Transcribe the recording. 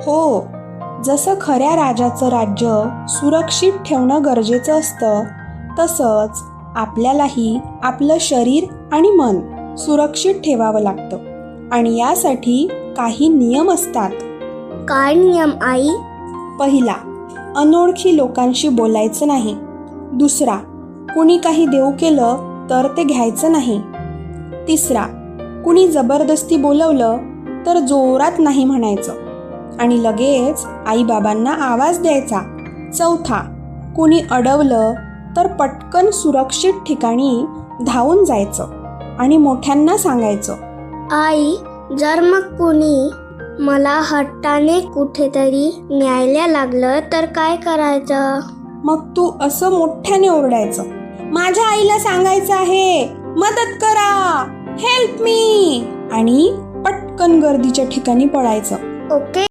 हो, जसं खऱ्या राजाचं राज्य सुरक्षित ठेवणं गरजेचं असतं, तसंच आपल्यालाही आपलं शरीर आणि मन सुरक्षित ठेवावं लागतं आणि यासाठी काही नियम असतात. काय नियम आई? पहिला, अनोळखी लोकांशी बोलायचं नाही. दुसरा, कुणी काही देऊ केलं तर ते घ्यायचं नाही. तिसरा, कुणी जबरदस्ती बोलवलं तर जोरात नाही म्हणायचं आणि लगेच आईबाबांना आवाज द्यायचा. चौथा, कुणी अडवलं तर पटकन सुरक्षित ठिकाणी धावून जायचं आणि मोठ्यांना सांगायचं. आई, जर मग कुणी मला हट्टाने कुठेतरी न्यायला लागलं तर काय करायचं? मग तू असं मोठ्याने ओरडायचं, माझ्या आईला सांगायचं आहे, मदत करा, हेल्प मी, आणि पटकन गर्दीच्या ठिकाणी पळायचं. ओके.